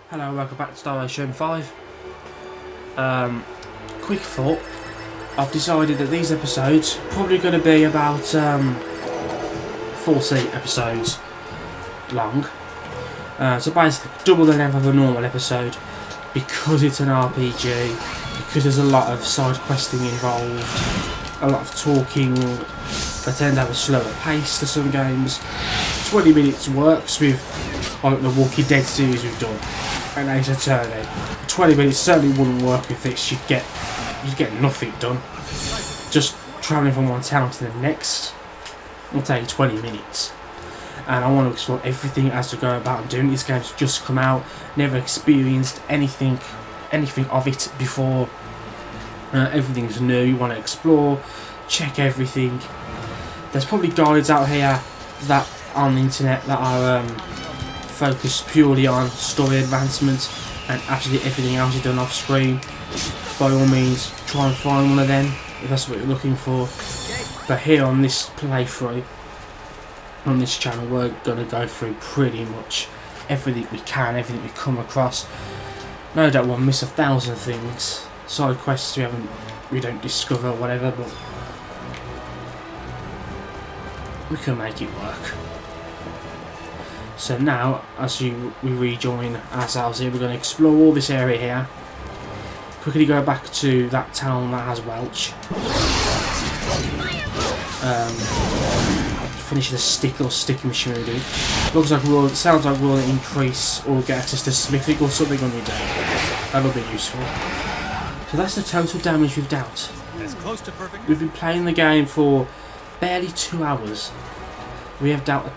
Hello, welcome back to Star Ocean 5. Quick thought. I've decided that these episodes are probably going to be about 40 episodes long. So basically double the length of a normal episode because it's an RPG, because there's a lot of side questing involved, a lot of talking. They tend to have a slower pace to some games. 20 minutes works with like the Walking Dead series we've done and Ace Attorney. 20 minutes certainly wouldn't work with this. You'd get nothing done. Just travelling from one town to the next will take 20 minutes. And I want to explore everything as to go about doing. This game's just come out, never experienced anything of it before. Everything's new. You want to explore, check everything. There's probably guides out here that on the internet that are focused purely on story advancement, and absolutely everything else is done off screen. By all means, try and find one of them if that's what you're looking for. But here on this playthrough, on this channel, we're going to go through pretty much everything we can, everything we come across. No doubt we'll miss 1,000 things, side quests we don't discover, whatever, but we can make it work. So now, as we rejoin ourselves here, we're going to explore all this area here. Quickly go back to that town that has Welch. Finish the sticky machinery, dude. Looks like sounds like we'll increase or get access to smithing or something on your day. That'll be useful. So that's the total damage we've dealt. We've been playing the game for barely 2 hours. We have dealt our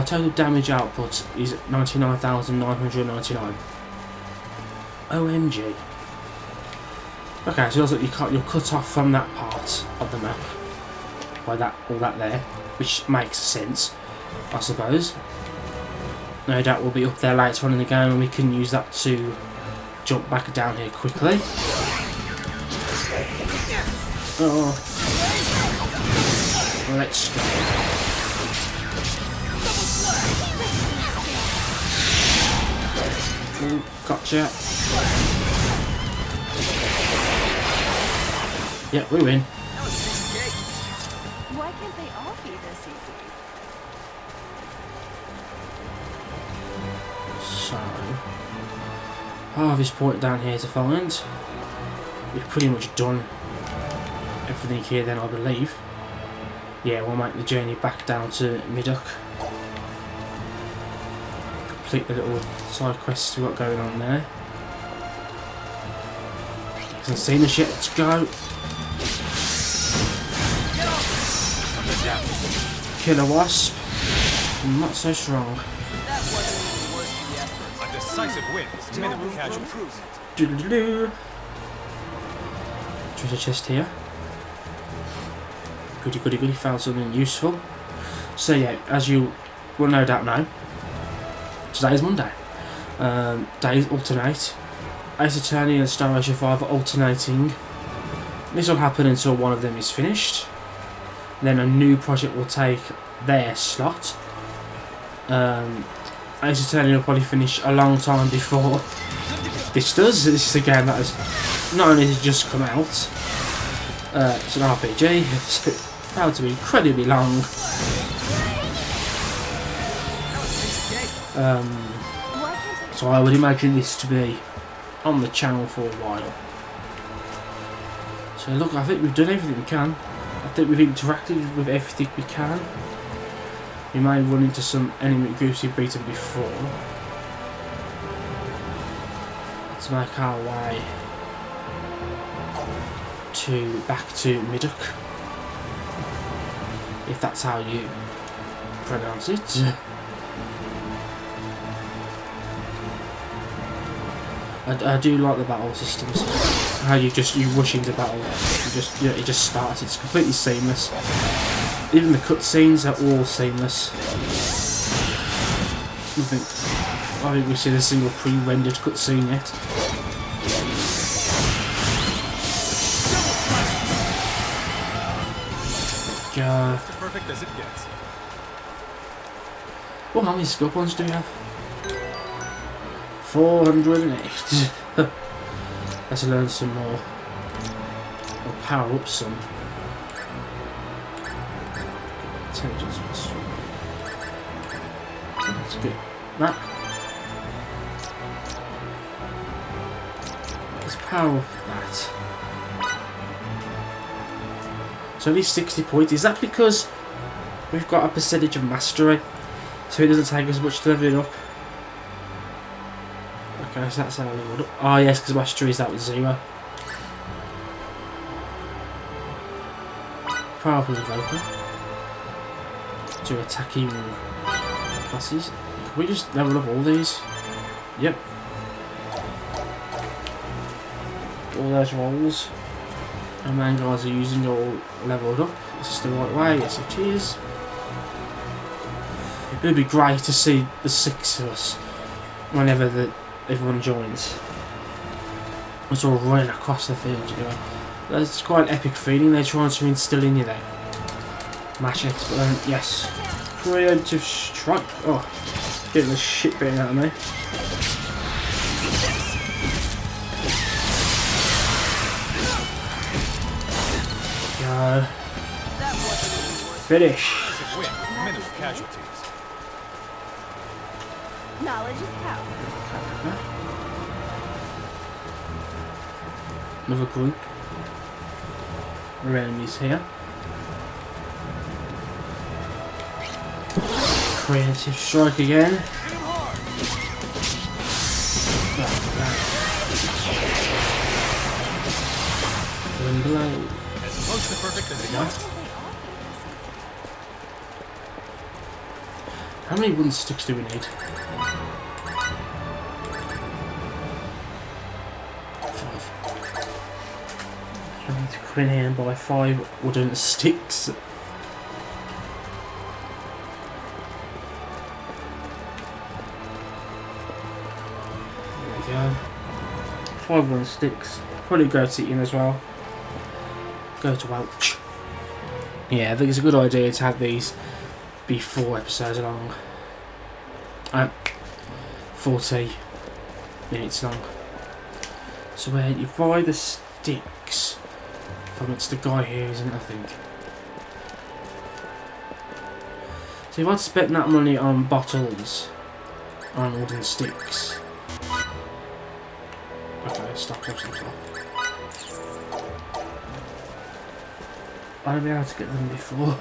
total damage output is 99,999. OMG. Okay, so it looks like you're cut off from that part of the map by all that there, which makes sense, I suppose. No doubt we'll be up there later on in the game and we can use that to jump back down here quickly. Oh. Let's go. Ooh, gotcha. Yeah, we win. Why can't they all be this easy? So, harvest point down here to find. We've pretty much done everything here then, I believe. Yeah, we'll make the journey back down to Middock. Complete the little side quests we've got going on there. Hasn't seen us yet, let's go. Killer wasp. Not so strong. A decisive win is minimal casualties. Doodle-doo. Treasure chest here. Goody goody goody, found something useful. So yeah, as you will no doubt know, today is Monday. Days alternate. Ace Attorney and Star Ocean 5 are alternating. This will happen until one of them is finished. Then a new project will take their slot. Ace Attorney will probably finish a long time before this does. This is a game that has not only has just come out, it's an RPG, so it's about to be incredibly long. So I would imagine this to be on the channel for a while. So look, I think we've done everything we can. I think we've interacted with everything we can. We may run into some enemy groups we've beaten before. Let's make our way back to Middock, if that's how you pronounce it. I do like the battle systems. How you rush into battle, it just starts. It's completely seamless. Even the cutscenes are all seamless. I think we've seen a single pre-rendered cutscene yet. Perfect as it gets. Well, how many skill points do you have? 408. Let's learn some more. Or power up some. Intelligence plus 3. Let's get that. Let's power up that. So only 60 points. Is that because we've got a percentage of mastery? So it doesn't take as much to level it up? Okay, so that's how I leveled up. Oh yes, because mastery is that with 0. Power up with Invoker. To attacking classes. Can we just level up all these? Yep. All those rolls. And man guys are using all leveled up. Is this the right way? Yes it is. It would be great to see the 6 of us whenever everyone joins. It's all running across the field, you know. That's quite an epic feeling they're trying to instill in you there. Mash it, but then, yes. Preemptive strike. Oh, getting the shit beaten out of me. Go. Finish. Decisive win. Minimum casualties. Knowledge is power. Another group of enemies here. Creative strike again. Wind blade. As close to perfect as it gets. How many wooden sticks do we need? 5. I need to come in here and buy 5 wooden sticks. There we go. 5 wooden sticks. Probably go to Ian as well. Go to Welch. Yeah, I think it's a good idea to have these be 4 episodes long. 40 minutes long. So where you buy the sticks from, it's the guy here, isn't it, I think. So if I'd spent that money on bottles, on wooden sticks. Okay, stop. I'll be able to get them before.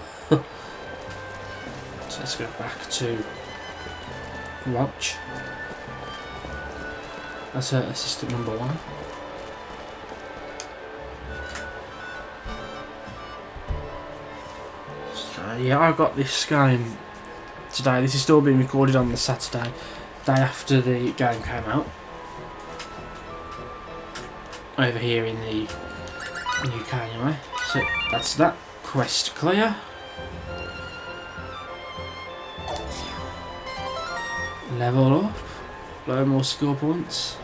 So let's go back to Watch. That's assistant number 1. So yeah, I got this game today. This is still being recorded on the Saturday, day after the game came out. Over here in the UK anyway. So that's that. Quest clear. Level up. Learn more skill points.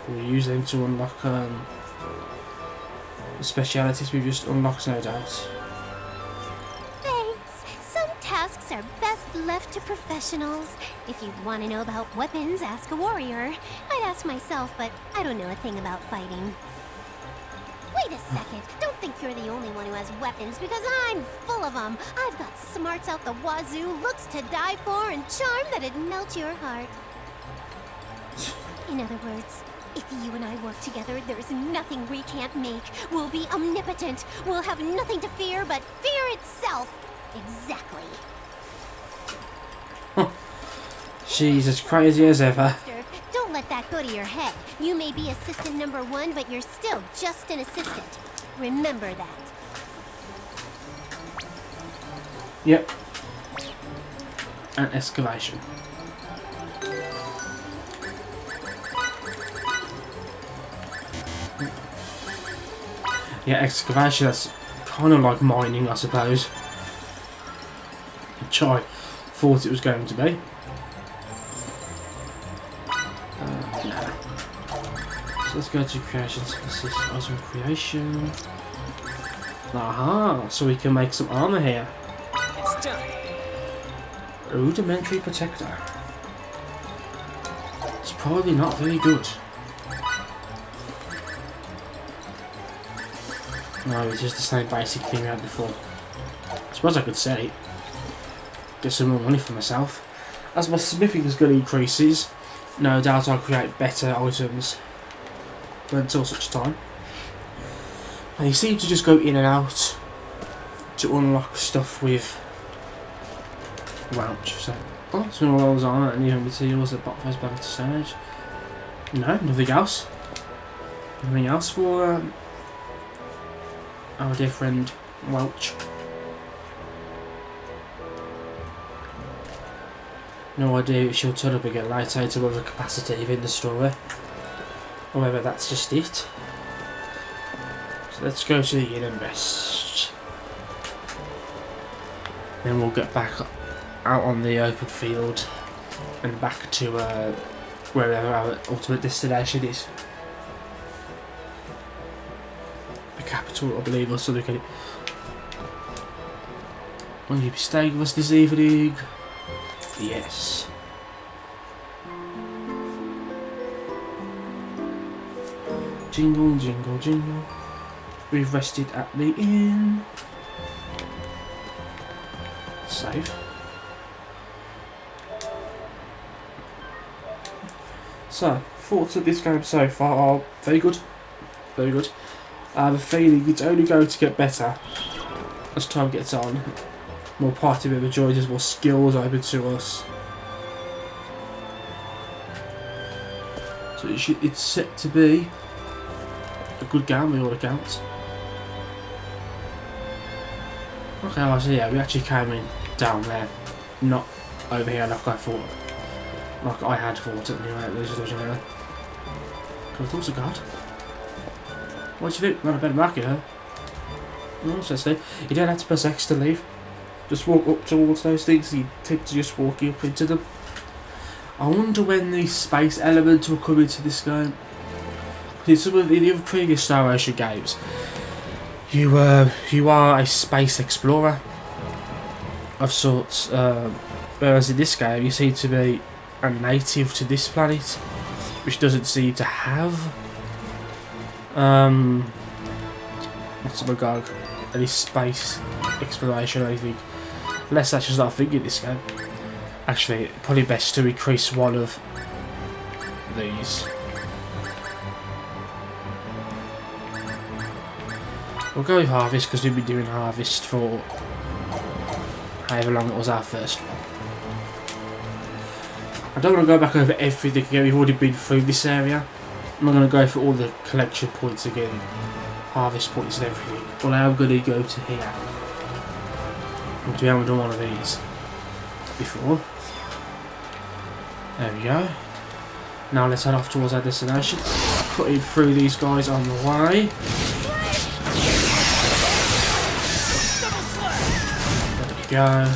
We'll use them to unlock the specialities we've just unlocked, no doubt. Thanks. Some tasks are best left to professionals. If you want to know about weapons, ask a warrior. I'd ask myself, but I don't know a thing about fighting. Wait a second. Don't think you're the only one who has weapons, because I'm full of them. I've got smarts out the wazoo, looks to die for, and charm that'd melt your heart. In other words, if you and I work together, there's nothing we can't make. We'll be omnipotent. We'll have nothing to fear but fear itself. Exactly. She's as crazy as ever. Don't let that go to your head. You may be assistant number 1, but you're still just an assistant. Remember that. Yep. And excavation. Yeah, excavation, that's kind of like mining, I suppose. Which I thought it was going to be. So let's go to creations. Assist item creation. Aha! So we can make some armor here. It's done. Rudimentary protector. it's probably not very good. No, it's just the same basic thing we had before. I suppose I could sell it. Get some more money for myself. As my smithing skill increases, no doubt I'll create better items. But until such time. And you seem to just go in and out to unlock stuff with Welch. So, oh, it's all those on and even materials that bot face back to stage. No, nothing else. Nothing else for our dear friend Welch. No idea if she'll turn up again later to other capacity within the story. Or whether that's just it. So let's go to the inn and rest. Then we'll get back out on the open field and back to wherever our ultimate destination is. The capital, I believe, or something. Will you be staying with us this evening? Yes. Jingle, jingle, jingle. We've rested at the inn. Save. So, thoughts of this game so far are very good. Very good. I have a feeling it's only going to get better as time gets on. More party member joins us, more skills open to us. So it's set to be a good game by all accounts. Okay, so yeah, we actually came in down there, not over here like I thought. Like I had thought anyway, originally. Can I talk to God? What do you think? Not a better market, huh? No, so Steve, you don't have to press X to leave. Just walk up towards those things, you tend to just walk up into them. I wonder when the space element will come into this game. In some of the other previous Star Ocean games, you are a space explorer of sorts, whereas in this game you seem to be a native to this planet, which doesn't seem to have what's the regard, any space exploration or anything. Unless that's just not a thing in this game. Actually, probably best to increase one of these. We'll go with Harvest because we've been doing Harvest for however long it was our first one. I don't want to go back over everything again, we've already been through this area. I'm not going to go for all the collection points again, harvest points and everything, but I am going to go to here. We haven't done one of these before. There we go. Now let's head off towards our destination. Cutting through these guys on the way. There we go.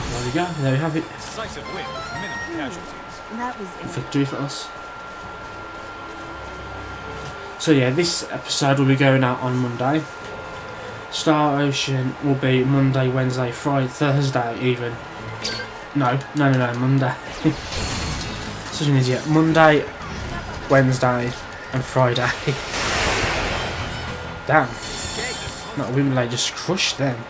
There we go. There we have it. Decisive win, minimum casualties. That was Victory for us. So yeah, this episode will be going out on Monday. Star Ocean will be Monday, Wednesday, Friday, Thursday even. No, Monday. Such an idiot. Monday, Wednesday and Friday. Damn. That Wimbledon just crushed them.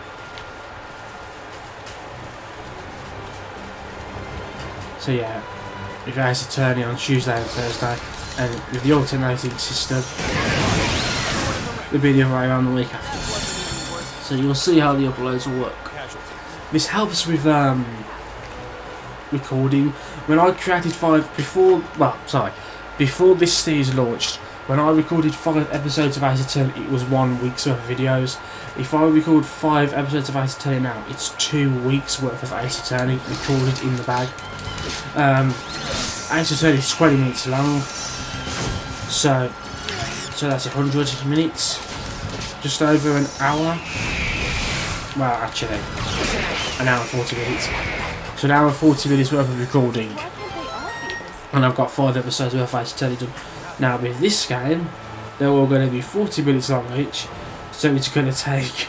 So yeah, we guys are turning on Tuesday and Thursday, and with the alternating system, it'll be the other way around the week after. So you'll see how the uploads will work. This helps with recording. When I created before this series launched, when I recorded 5 episodes of Ace Attorney, it was 1 week's worth of videos. If I record 5 episodes of Ace Attorney now, it's 2 weeks worth of Ace Attorney recorded in the bag. Ace Attorney is 20 minutes long, so that's 100 minutes, just over an hour. Well, actually, an hour and 40 minutes. So an hour and 40 minutes worth of recording, and I've got 5 episodes worth of Ace Attorney done. Now with this game, they're all going to be 40 minutes long each, so it's going to take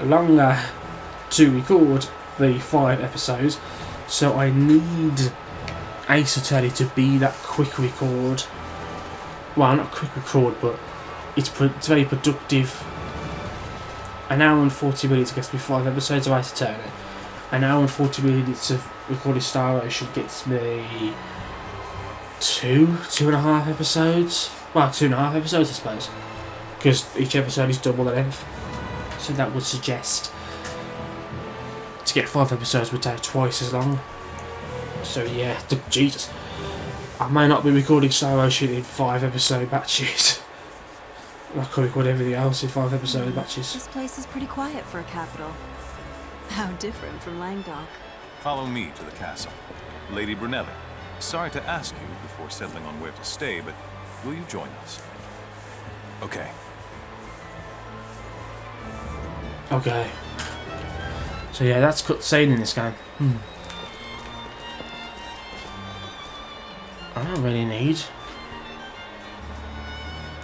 longer to record the 5 episodes. So I need Ace Attorney to be that quick record. Well, not quick record, but it's very productive. An hour and 40 minutes gets me 5 episodes of Ace Attorney. An hour and 40 minutes of recorded Star Ocean gets me 2.5 episodes. Well, 2.5 episodes, I suppose, because each episode is double the length. So that would suggest to get 5 episodes would take twice as long. So yeah, Jesus, I may not be recording Star Ocean in 5 episode batches. I could record everything else in 5 episode batches. This place is pretty quiet for a capital. How different from Langdock. Follow me to the castle. Lady Brunelli, sorry to ask you before settling on where to stay, but will you join us? Okay. Okay. So yeah, that's cutscene in this game. I don't really need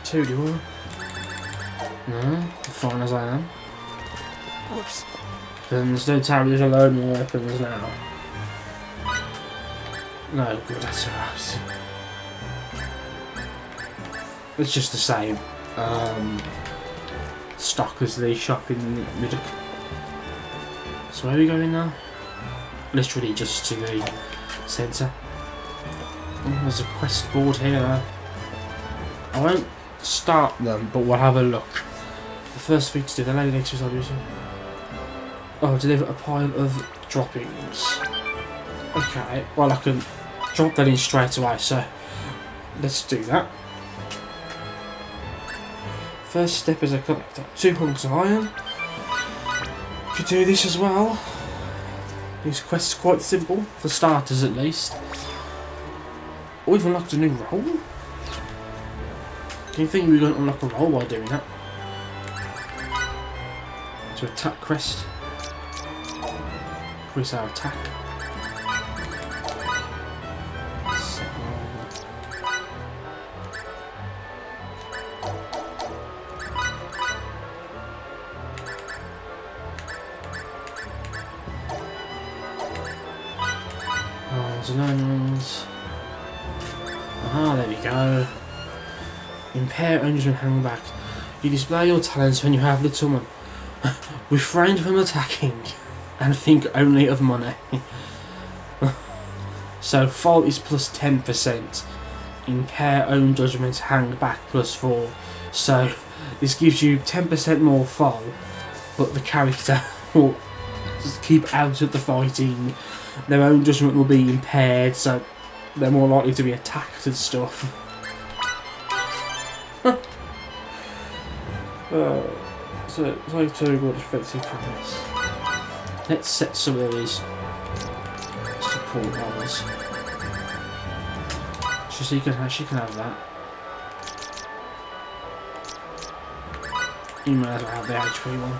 2, do I? No, I'm fine as I am. Whoops. There's no time, there's a load more weapons now. No, good, that's alright. It's just the same stock as the shop in Middock. So where are we going now? Literally just to the centre. Oh, there's a quest board here though. I won't start them, but we'll have a look. The first thing to do, the lady next to us, obviously. Oh, deliver a pile of droppings. Okay, well I can drop that in straight away, so let's do that. First step is a collector. 2 hunks of iron. Could do this as well. These quests are quite simple, for starters at least. Oh, we've unlocked a new role? Do you think we're going to unlock a role while doing that? To attack quest. Increase our attack. Ah, there we go. Impair engine hang back. You display your talents when you have little money. Refrain from attacking and think only of money. So fault is plus 10%. Impair own judgment hang back plus 4. So this gives you 10% more fall, but the character will just keep out of the fighting. Their own judgment will be impaired, so they're more likely to be attacked and stuff. So it's like very good effective from this. Let's set some of these support roles. She can have that. You might as well have the HP one.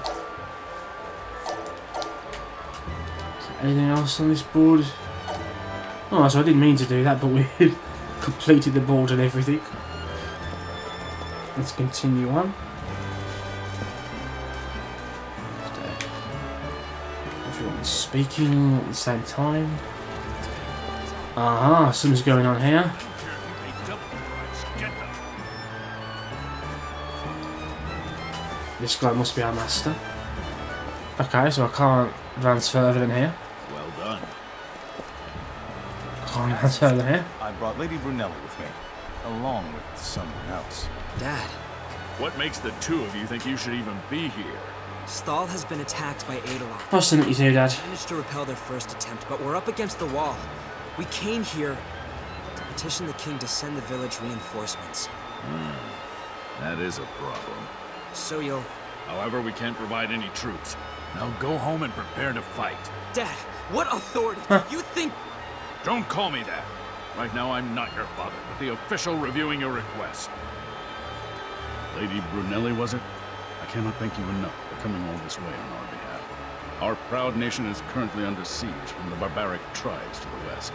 Anything else on this board? Oh, so I didn't mean to do that, but we completed the board and everything. Let's continue on. Everyone's speaking at the same time. Aha, something's going on here. This guy must be our master. Okay, so I can't advance further than here. Well done. Can't advance further than here. I brought Lady Brunelli with me, along with someone else. Dad, What makes the 2 of you think you should even be here? Stahl has been attacked by Eidolon. What's the you do, Dad? Managed to repel their first attempt, but we're up against the wall. We came here to petition the king to send the village reinforcements. That is a problem. So you'll... However, we can't provide any troops. Now go home and prepare to fight. Dad, what authority do you think... Don't call me that. Right now, I'm not your father, but the official reviewing your request. Lady Brunelli, was it? I cannot thank you enough for coming all this way on our behalf. Our proud nation is currently under siege from the barbaric tribes to the west.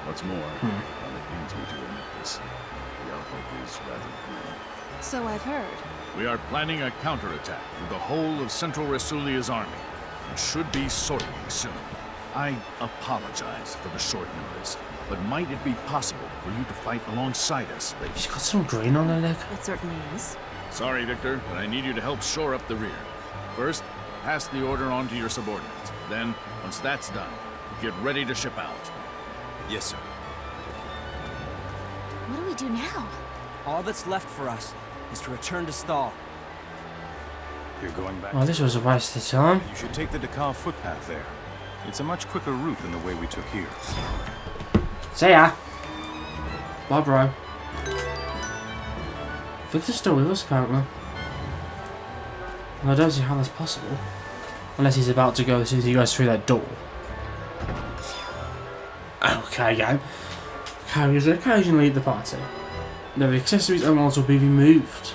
What's more, while it pains me to admit this, the outlook is rather grim. So I've heard. We are planning a counterattack with the whole of Central Rasulia's army, and should be sorting soon. I apologize for the short notice, but might it be possible for you to fight alongside us, lady? She's got some green on her leg. It certainly is. Sorry, Victor, but I need you to help shore up the rear. First, pass the order on to your subordinates. Then, once that's done, get ready to ship out. Yes, sir. What do we do now? All that's left for us is to return to Sthal. You're going back. Oh, this was a waste of time. You should take the Dakar footpath there. It's a much quicker route than the way we took here. See ya. Bye, bro. Victor's still with us, apparently. And I don't see how that's possible. Unless he's about to go as soon as he goes through that door. Okay, game. Carriers occasionally at the party. The accessories and mods will be removed.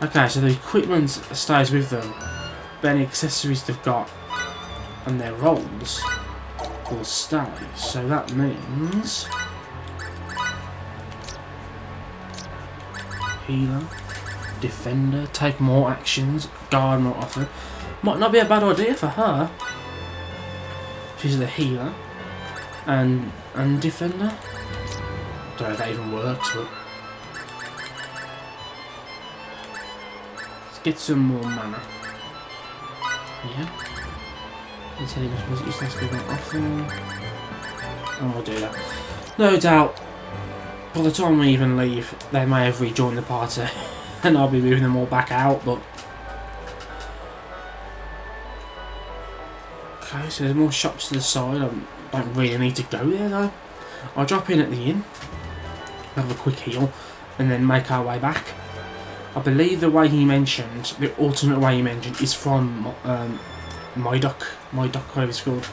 Okay, so the equipment stays with them. But any accessories they've got and their roles will stay. So that means healer, defender, take more actions, guard more often. Might not be a bad idea for her. She's the healer and defender. Don't know if that even works, but let's get some more mana. Yeah. Intelligence was used to be often. And we'll do that. No doubt, by the time we even leave, they may have rejoined the party and I'll be moving them all back out, but okay, so there's more shops to the side. I don't really need to go there though. I'll drop in at the inn, have a quick heal, and then make our way back. I believe the way he mentioned, the alternate way he mentioned, is from Mydock, whatever it's called.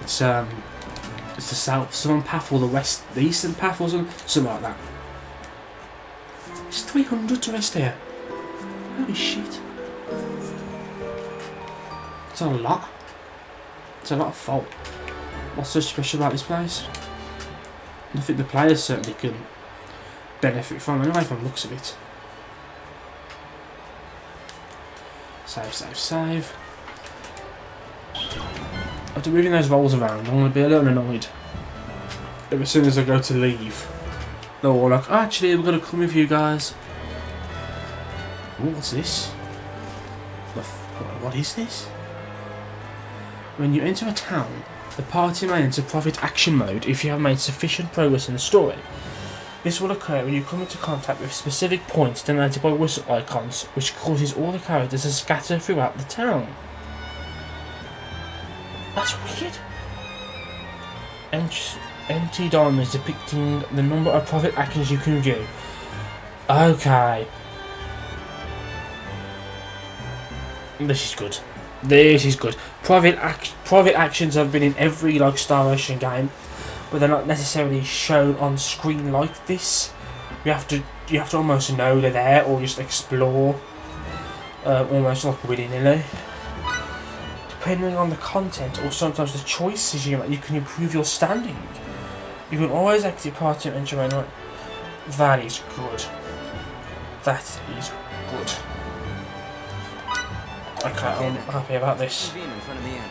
It's the southern path or the eastern path or something like that. It's 300 to rest here. Holy shit. It's a lot. It's a lot of fault. What's so special about this place? I think the players certainly can benefit from anyway from the looks of it. Save, save, save. After moving those rolls around, I'm going to be a little annoyed if as soon as I go to leave, they're all like, oh, actually, we're going to come with you guys. Ooh, what's this? What is this? When you enter a town, the party may enter profit action mode if you have made sufficient progress in the story. This will occur when you come into contact with specific points denoted by whistle icons, which causes all the characters to scatter throughout the town. That's weird. Empty diamonds depicting the number of profit actions you can do. Okay. This is good. This is good. Private actions have been in every Star Ocean game, but they're not necessarily shown on screen like this. You have to almost know they're there, or just explore, almost like willy-nilly. Depending on the content or sometimes the choices you make, you can improve your standing. You can always exit party and enter anyway. That is good. That is good. Okay, I'm happy about this. In front of the inn.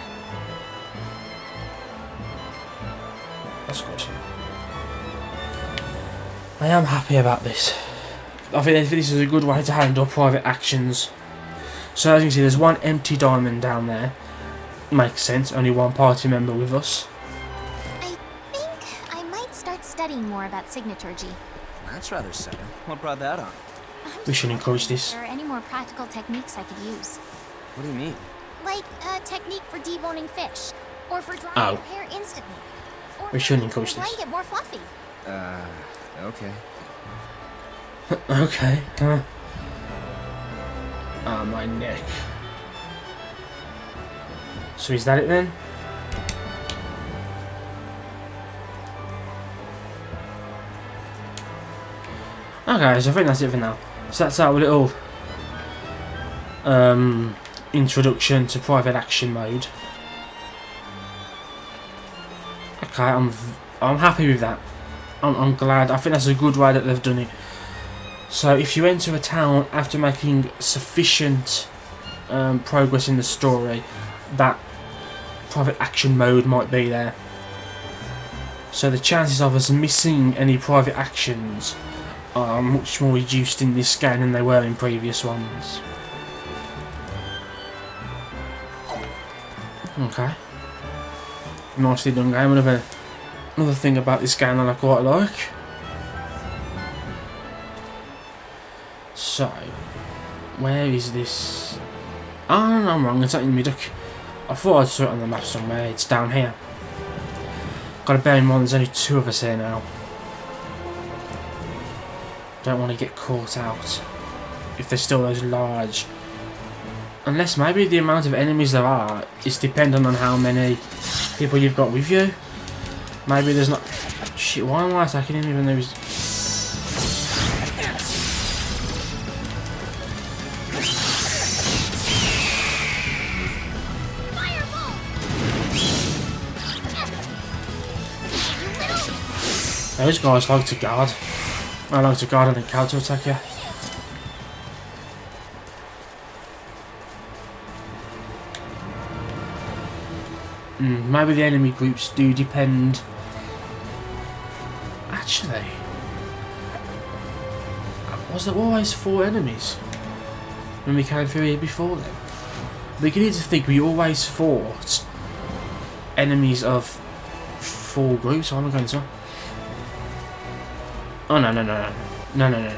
That's good. I am happy about this. I think this is a good way to handle private actions. So as you can see, there's one empty diamond down there. Makes sense, only one party member with us. I think I might start studying more about signaturgy. That's rather sudden. What brought that on? We should encourage this. If there are any more practical techniques I could use. What do you mean? Like a technique for deboning fish, or for drying Oh. your hair instantly. Or We for shouldn't making encourage your this. blanket more fluffy. Okay. Okay. Ah, my neck. So is that it then? Okay, so I think that's it for now. So that's our little introduction to private action mode. Okay, I'm happy with that. I'm glad. I think that's a good way that they've done it. So if you enter a town after making sufficient progress in the story, that private action mode might be there. So the chances of us missing any private actions are much more reduced in this game than they were in previous ones. Okay. Nicely done game. Another thing about this game that I quite like. So, where is this? Oh, no, I'm wrong. It's not in Middock. I thought I saw it on the map somewhere. It's down here. Gotta bear in mind there's only 2 of us here now. Don't want to get caught out if there's still those large. Unless maybe the amount of enemies there are is dependent on how many people you've got with you. Maybe there's not. Shit, why am I attacking him even though he's. Those guys like to guard. I like to guard and then counter attack you. Maybe the enemy groups do depend. Actually, was there always 4 enemies when we came through here before then? I'm beginning to think we always fought enemies of 4 groups. What am I going to? Oh no.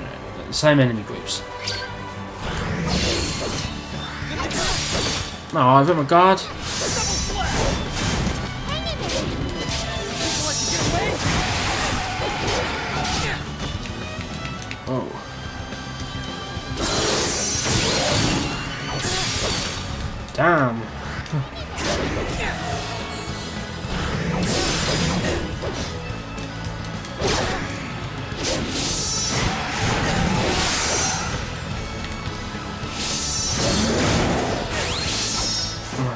Same enemy groups. No, I've got my guard. Oh. Damn.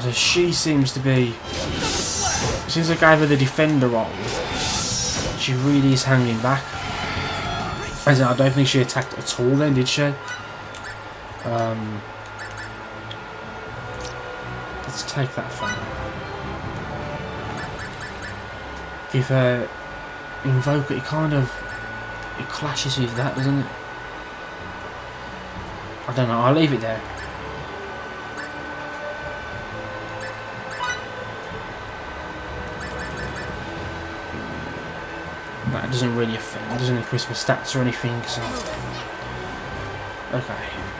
So she seems to be. Since I gave her the defender role, she really is hanging back. As in, I don't think she attacked at all then, did she? Let's take that from her. Give her invoke it, it clashes with that, doesn't it? I don't know, I'll leave it there. That doesn't really affect, it doesn't increase my stats or anything, so. Okay.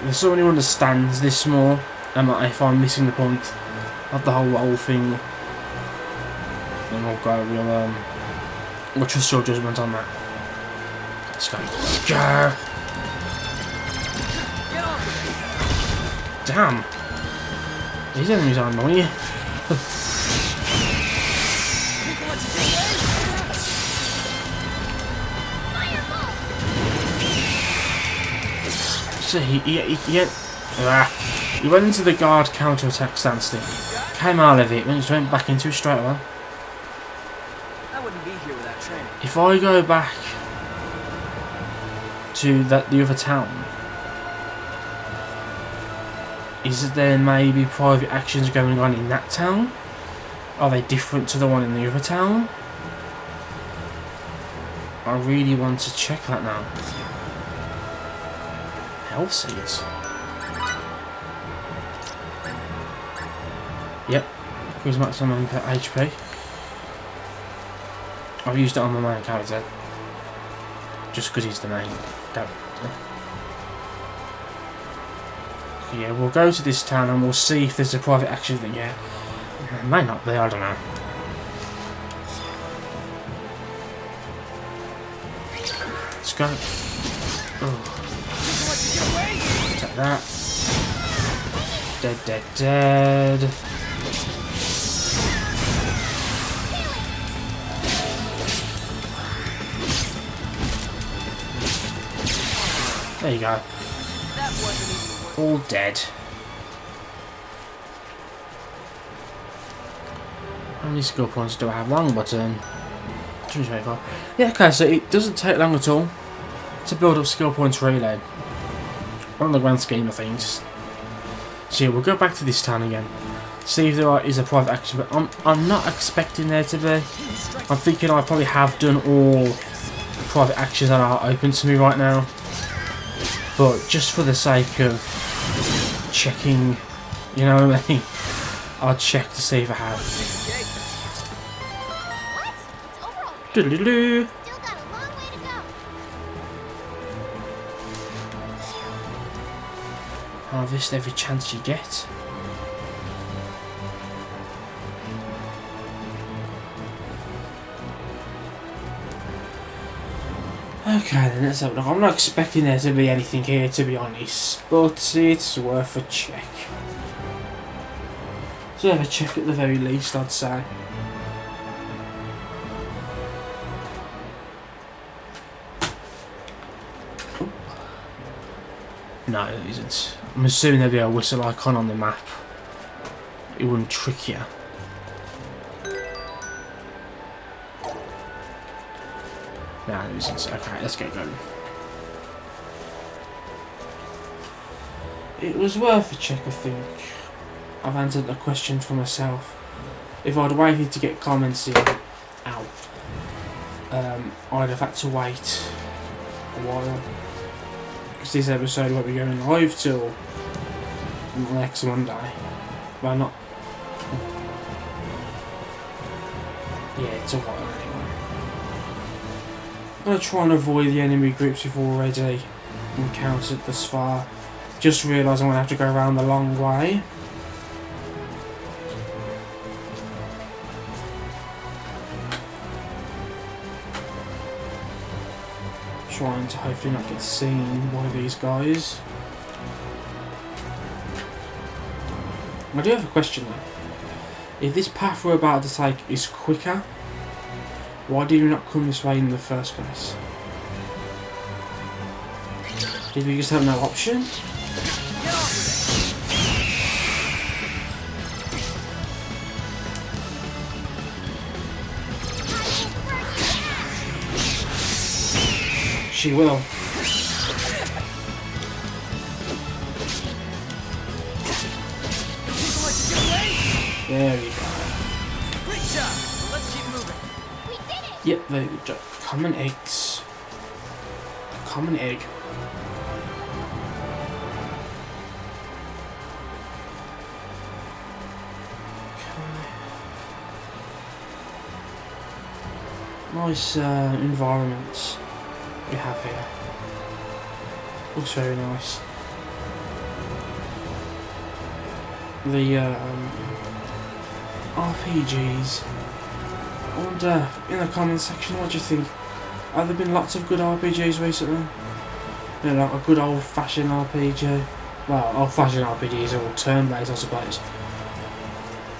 If someone who understands this more, and if I'm missing the point of the whole thing, then we'll trust your judgment on that. Let's go. Let's go! Damn! These enemies are annoying. So he went into the guard counter-attack stance thing, came out of it, and just went back into it straight away. I wouldn't be here without training. If I go back to the other town, is there maybe private actions going on in that town? Are they different to the one in the other town? I really want to check that now. Health seeds. Yep, increase maximum HP. I've used it on my main character just because he's the main character. Okay, yeah, we'll go to this town and we'll see if there's a private action thing here. It may not be, I don't know. Let's go. Oh. Take that. Dead. There you go. All dead. How many skill points do I have? Long button. 225. Yeah, okay, so it doesn't take long at all to build up skill points really. On the grand scheme of things. So yeah, we'll go back to this town again. see if there is a private action, but I'm not expecting there to be. I'm thinking I probably have done all private actions that are open to me right now, but just for the sake of checking, you know what I mean, I'll check to see if I have. What? It's over already. Doodle-doo. Still got a long way to go. Harvest every chance you get. Okay then, let's have a look. I'm not expecting there to be anything here, to be honest, but it's worth a check. So have a check at the very least, I'd say. Oh. No, it isn't. I'm assuming there'll be a whistle icon on the map. It wouldn't trick you. No, it isn't. Okay, let's get going. It was worth a check, I think. I've answered a question for myself. If I'd waited to get comments in, out, I'd have had to wait a while. Because this episode won't be going live till next Monday. Well, not. Yeah, it's a while anyway. I'm going to try and avoid the enemy groups we've already encountered thus far. Just realised I'm going to have to go around the long way. Trying to hopefully not get seen by these guys. I do have a question though. If this path we're about to take is quicker, why did we not come this way in the first place? Did we just have no option? She will. There we go. Great job. Let's keep moving. We did it! Yep, very good job. Common eggs. A common egg. Nice environments we have here. Looks very nice. The RPGs. I wonder in the comments section what do you think? Have there been lots of good RPGs recently? You know, like a good old fashioned RPG. Well, old fashioned RPGs are all turn based, I suppose.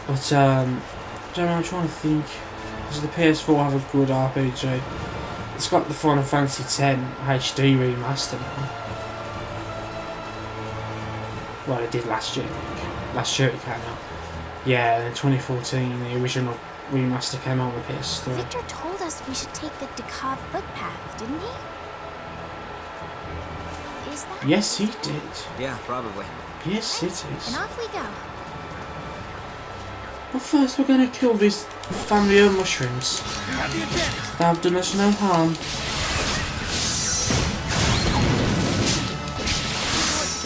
But I don't know, I'm trying to think. Does the PS4 have a good RPG? It's got the Final Fantasy X HD remaster now. Well, it did last year, I think. Last year it came out. Yeah, in 2014 the original remaster came out on the PS3. Victor told us we should take the Decab footpath, didn't he? Is that? Yes, he did. Yeah, probably. Yes, it is. And off we go. But first we're gonna kill this family of mushrooms. They have done us no harm.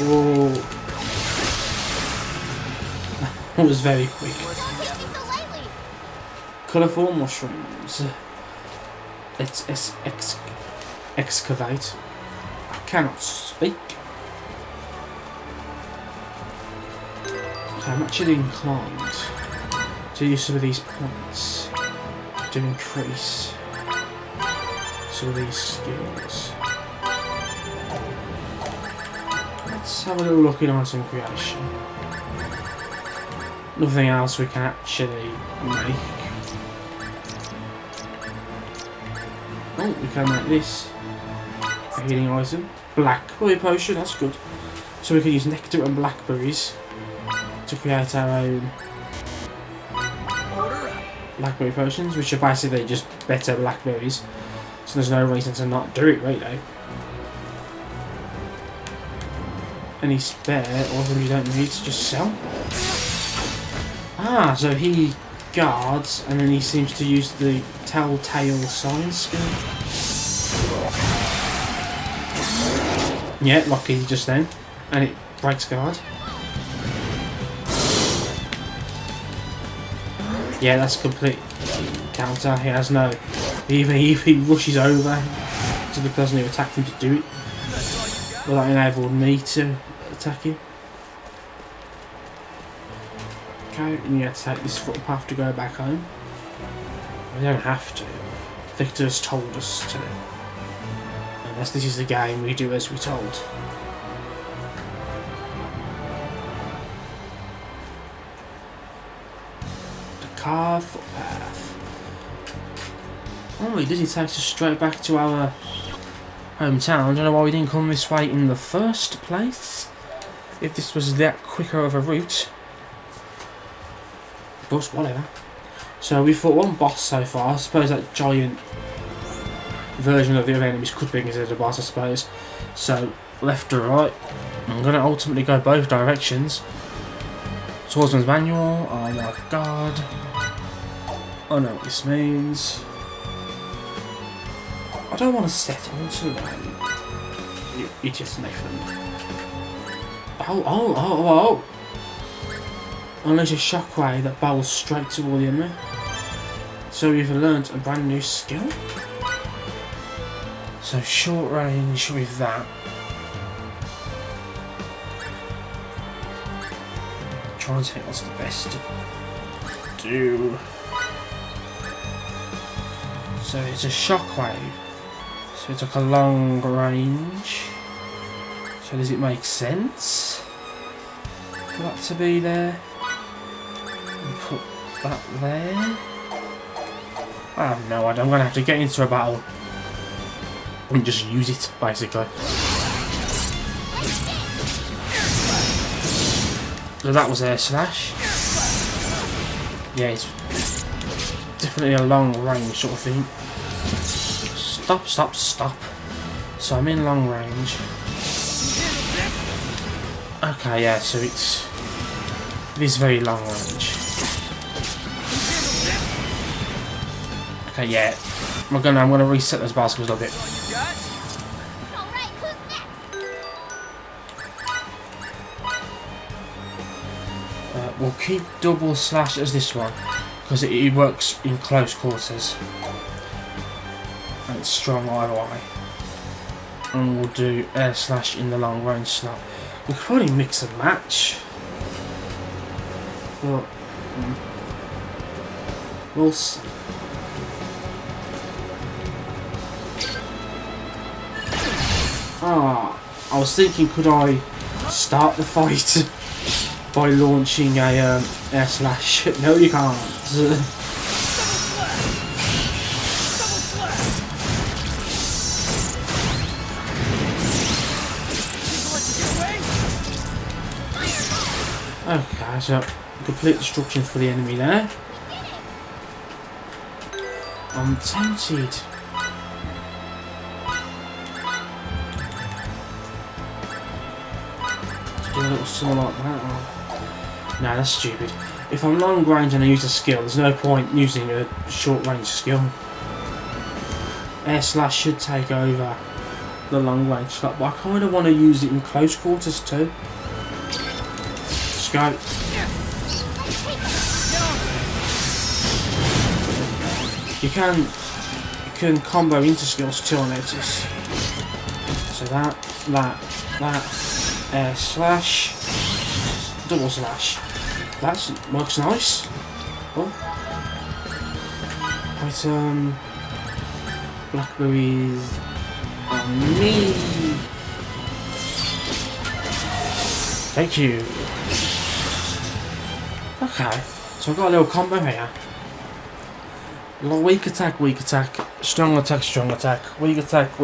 Oh. That was very quick. Don't take me so lightly. Colourful mushrooms. Let's excavate. I cannot speak. Okay, I'm actually inclined to use some of these points to increase some of these skills. Let's have a little look in item creation. Nothing else we can actually make. Oh, we can make this a healing item. Blackberry potion, that's good. So we can use nectar and blackberries to create our own blackberry potions, which are basically just better blackberries. So there's no reason to not do it, really. Any spare items you don't need to just sell. Ah, so he guards and then he seems to use the telltale sign skill. Yeah, lucky just then. And it breaks guard. Yeah, that's a complete counter. He has no... He rushes over to the person who attacked him to do it. Well, that enabled me to attack him. Okay, and you have to take this footpath to go back home. We don't have to. Victor's told us to. Unless this is the game, we do as we're told. The carved footpath. Oh, he did. He takes us straight back to our hometown. I don't know why we didn't come this way in the first place. If this was that quicker of a route. But whatever. So we fought one boss so far. I suppose that giant version of the other enemies could be considered a boss, I suppose. So left or right. I'm going to ultimately go both directions. Swordsman's Manual. Oh my god. I know what this means. I don't want to set onto you idiots, Nathan. Oh. Unleash a shockwave that barrels straight toward the enemy. So we've learnt a brand new skill. So short range with that. Try and think what's the best to do. So it's a shockwave. So it's like a long range. So does it make sense for that to be there? And put that there. I have no idea. I'm going to have to get into a battle and just use it, basically. So that was air slash. Yeah, it's definitely a long range sort of thing. Stop. So I'm in long range. Okay, yeah, so it is very long range. Okay, yeah. I'm gonna reset those baskets a little bit. Alright, who's next? We'll keep double slash as this one because it works in close quarters and it's strong either way. And we'll do air slash in the long range slot. We could probably mix and match, but we'll see. I was thinking, could I start the fight by launching a air slash? No, you can't. Okay, so complete destruction for the enemy there. I'm tempted. To do a little something like that. Or... No, that's stupid. If I'm long range and I use a skill, there's no point using a short range skill. Air slash should take over the long range slot, but I kind of want to use it in close quarters too. Let's go. You can combo into skills too, I notice. So that, air slash, double slash. That works nice. Oh. Right, blackberries on me. Thank you. Okay, so I've got a little combo here. Weak attack, strong attack, weak attack,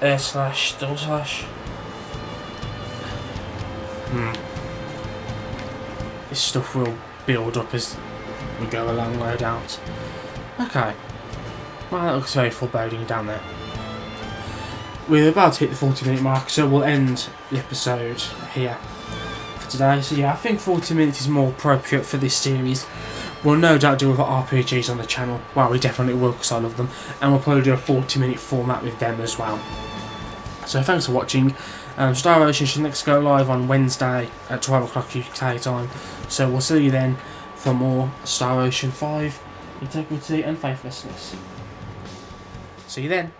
air slash, double slash. This stuff will build up as we go along, no doubt. Okay, well that looks very foreboding down there. We're about to hit the 40-minute mark, so we'll end the episode here for today. So yeah, I think 40 minutes is more appropriate for this series. We'll no doubt do other RPGs on the channel. Well, we definitely will because I love them. And we'll probably do a 40-minute format with them as well. So thanks for watching. Star Ocean should next go live on Wednesday at 12 o'clock UK time. So we'll see you then for more Star Ocean 5, Integrity and Faithlessness. See you then.